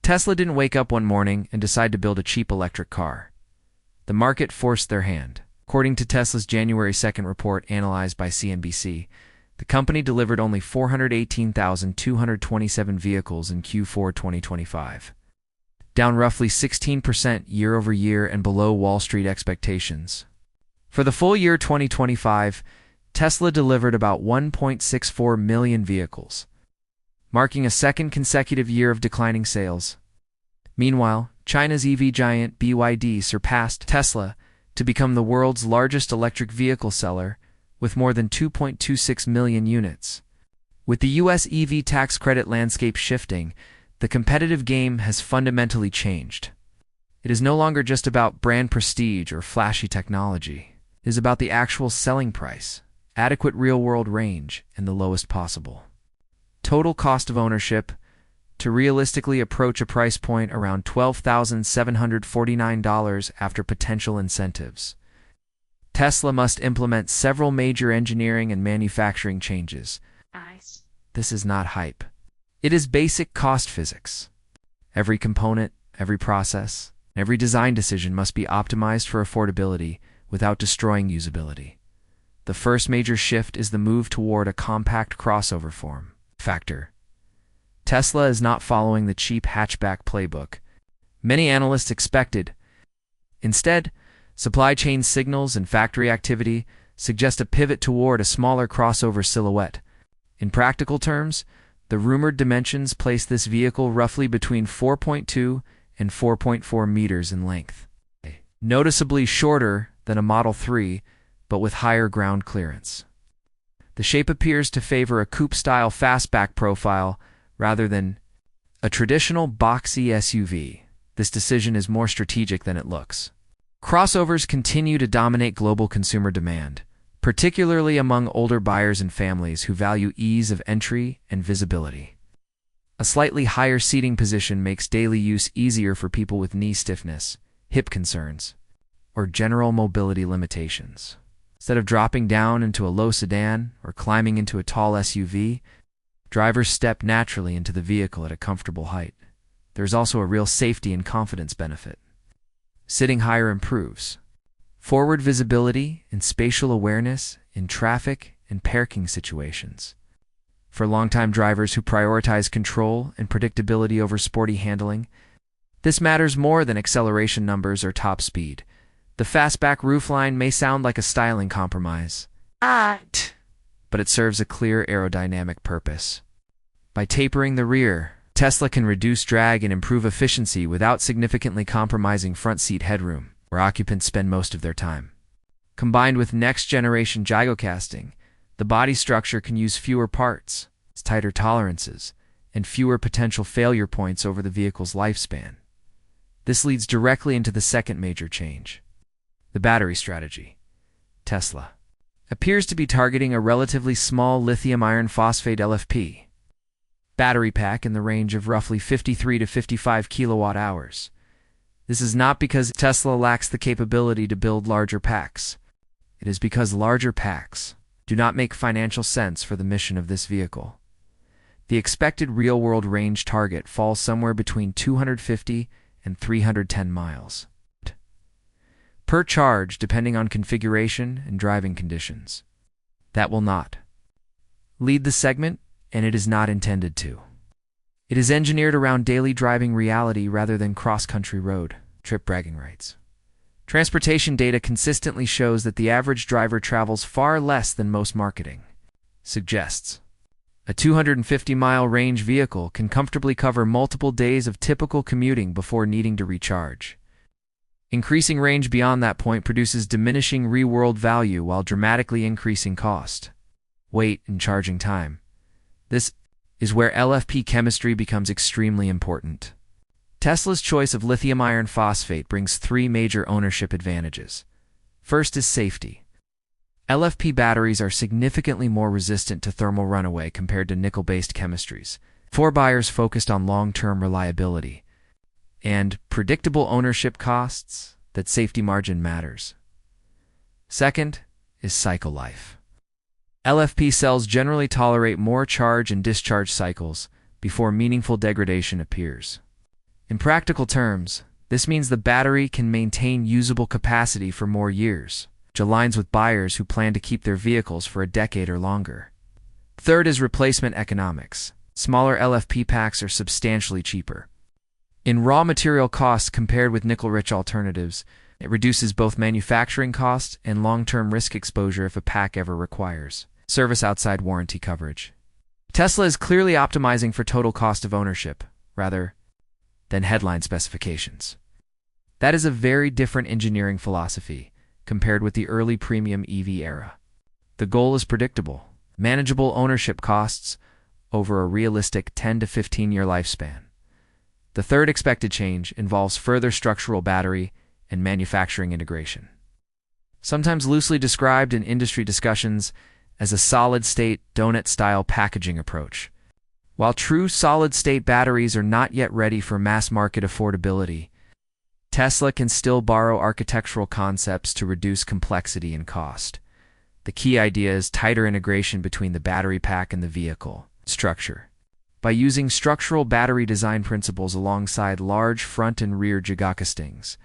Tesla didn't wake up one morning and decide to build a cheap electric car. The market forced their hand. According to Tesla's January 2nd report analyzed by CNBC, the company delivered only 418,227 vehicles in Q4 2025, down roughly 16% year-over-year and below Wall Street expectations. For the full year 2025, Tesla delivered about 1.64 million vehicles, marking a second consecutive year of declining sales. Meanwhile, China's EV giant BYD surpassed Tesla to become the world's largest electric vehicle seller, with more than 2.26 million units. With the U.S. EV tax credit landscape shifting, the competitive game has fundamentally changed. It is no longer just about brand prestige or flashy technology. It is about the actual selling price, adequate real-world range, and the lowest possible total cost of ownership to realistically approach a price point around $12,749 after potential incentives. Tesla must implement several major engineering and manufacturing changes. Nice. This is not hype. It is basic cost physics. Every component, every process, every design decision must be optimized for affordability without destroying usability. The first major shift is the move toward a compact crossover form factor. Tesla is not following the cheap hatchback playbook many analysts expected. Instead, supply chain signals and factory activity suggest a pivot toward a smaller crossover silhouette. In practical terms, the rumored dimensions place this vehicle roughly between 4.2 and 4.4 meters in length, noticeably shorter than a Model 3, but with higher ground clearance. The shape appears to favor a coupe-style fastback profile rather than a traditional boxy SUV. This decision is more strategic than it looks. Crossovers continue to dominate global consumer demand, particularly among older buyers and families who value ease of entry and visibility. A slightly higher seating position makes daily use easier for people with knee stiffness, hip concerns, or general mobility limitations. Instead of dropping down into a low sedan or climbing into a tall SUV, drivers step naturally into the vehicle at a comfortable height. There's also a real safety and confidence benefit. Sitting higher improves forward visibility and spatial awareness in traffic and parking situations. For longtime drivers who prioritize control and predictability over sporty handling, this matters more than acceleration numbers or top speed. The fastback roofline may sound like a styling compromise, but it serves a clear aerodynamic purpose. By tapering the rear, Tesla can reduce drag and improve efficiency without significantly compromising front seat headroom, where occupants spend most of their time. Combined with next-generation gyrocasting, the body structure can use fewer parts, tighter tolerances, and fewer potential failure points over the vehicle's lifespan. This leads directly into the second major change. The battery strategy. Tesla appears to be targeting a relatively small lithium iron phosphate LFP battery pack in the range of roughly 53 to 55 kilowatt hours. This is not because Tesla lacks the capability to build larger packs. It is because larger packs do not make financial sense for the mission of this vehicle. The expected real-world range target falls somewhere between 250 and 310 miles per charge, depending on configuration and driving conditions. That will not lead the segment, and it is not intended to. It is engineered around daily driving reality rather than cross-country road trip bragging rights. Transportation data consistently shows that the average driver travels far less than most marketing suggests. A 250-mile range vehicle can comfortably cover multiple days of typical commuting before needing to recharge. Increasing range beyond that point produces diminishing real-world value while dramatically increasing cost, weight, and charging time. This is where LFP chemistry becomes extremely important. Tesla's choice of lithium iron phosphate brings three major ownership advantages. First is safety. LFP batteries are significantly more resistant to thermal runaway compared to nickel-based chemistries. For buyers focused on long-term reliability and predictable ownership costs, that safety margin matters. Second is cycle life. LFP cells generally tolerate more charge and discharge cycles before meaningful degradation appears. In practical terms, this means the battery can maintain usable capacity for more years, which aligns with buyers who plan to keep their vehicles for a decade or longer. Third is replacement economics. Smaller LFP packs are substantially cheaper. In raw material costs compared with nickel-rich alternatives, it reduces both manufacturing costs and long-term risk exposure if a pack ever requires service outside warranty coverage. Tesla is clearly optimizing for total cost of ownership, rather than headline specifications. That is a very different engineering philosophy compared with the early premium EV era. The goal is predictable, manageable ownership costs over a realistic 10 to 15-year lifespan. The third expected change involves further structural battery and manufacturing integration. Sometimes loosely described in industry discussions as a solid-state donut-style packaging approach. While true solid-state batteries are not yet ready for mass-market affordability, Tesla can still borrow architectural concepts to reduce complexity and cost. The key idea is tighter integration between the battery pack and the vehicle structure. By using structural battery design principles alongside large front and rear gigacastings,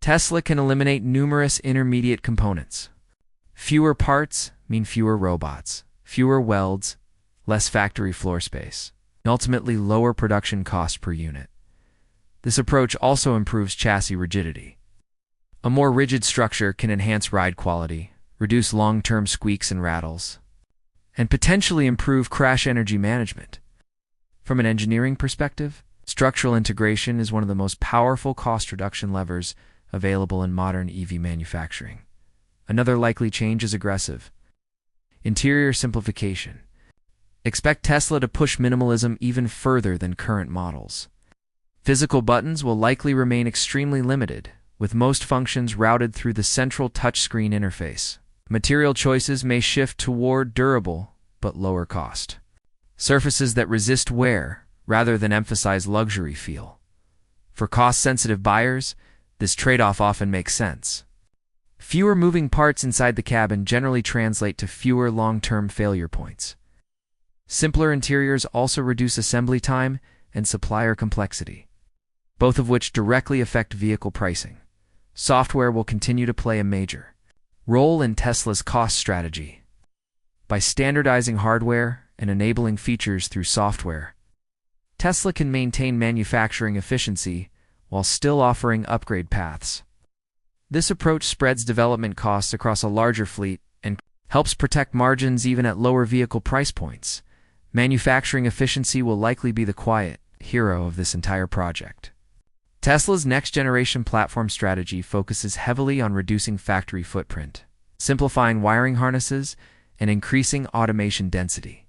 Tesla can eliminate numerous intermediate components. Fewer parts mean fewer robots, fewer welds, less factory floor space, and ultimately lower production cost per unit. This approach also improves chassis rigidity. A more rigid structure can enhance ride quality, reduce long-term squeaks and rattles, and potentially improve crash energy management. From an engineering perspective, structural integration is one of the most powerful cost reduction levers available in modern EV manufacturing. Another likely change is aggressive interior simplification. Expect Tesla to push minimalism even further than current models. Physical buttons will likely remain extremely limited, with most functions routed through the central touchscreen interface. Material choices may shift toward durable but lower cost surfaces that resist wear rather than emphasize luxury feel. For cost-sensitive buyers, this trade-off often makes sense. Fewer moving parts inside the cabin generally translate to fewer long-term failure points. Simpler interiors also reduce assembly time and supplier complexity, both of which directly affect vehicle pricing. Software will continue to play a major role in Tesla's cost strategy. By standardizing hardware and enabling features through software, Tesla can maintain manufacturing efficiency while still offering upgrade paths. This approach spreads development costs across a larger fleet and helps protect margins even at lower vehicle price points. Manufacturing efficiency will likely be the quiet hero of this entire project. Tesla's next-generation platform strategy focuses heavily on reducing factory footprint, simplifying wiring harnesses, and increasing automation density.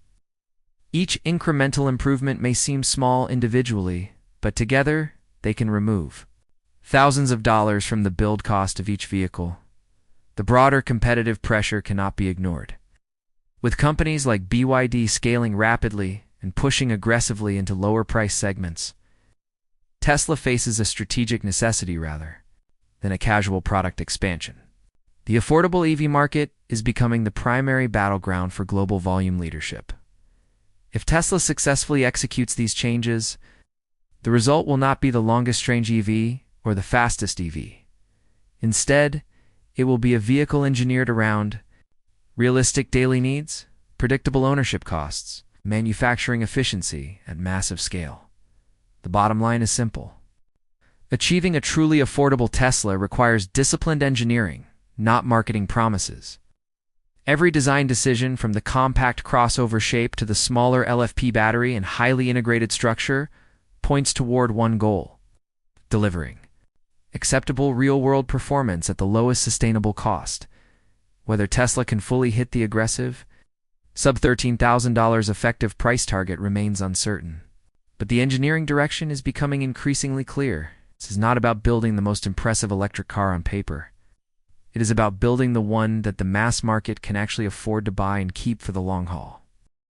Each incremental improvement may seem small individually, but together they can remove thousands of dollars from the build cost of each vehicle. The broader competitive pressure cannot be ignored. With companies like BYD scaling rapidly and pushing aggressively into lower price segments, Tesla faces a strategic necessity rather than a casual product expansion. The affordable EV market is becoming the primary battleground for global volume leadership. If Tesla successfully executes these changes, the result will not be the longest-range EV or the fastest EV. Instead, it will be a vehicle engineered around realistic daily needs, predictable ownership costs, manufacturing efficiency at massive scale. The bottom line is simple. Achieving a truly affordable Tesla requires disciplined engineering, not marketing promises. Every design decision, from the compact crossover shape to the smaller LFP battery and highly integrated structure, points toward one goal: delivering acceptable real-world performance at the lowest sustainable cost. Whether Tesla can fully hit the aggressive, sub-$13,000 effective price target remains uncertain. But the engineering direction is becoming increasingly clear. This is not about building the most impressive electric car on paper. It is about building the one that the mass market can actually afford to buy and keep for the long haul.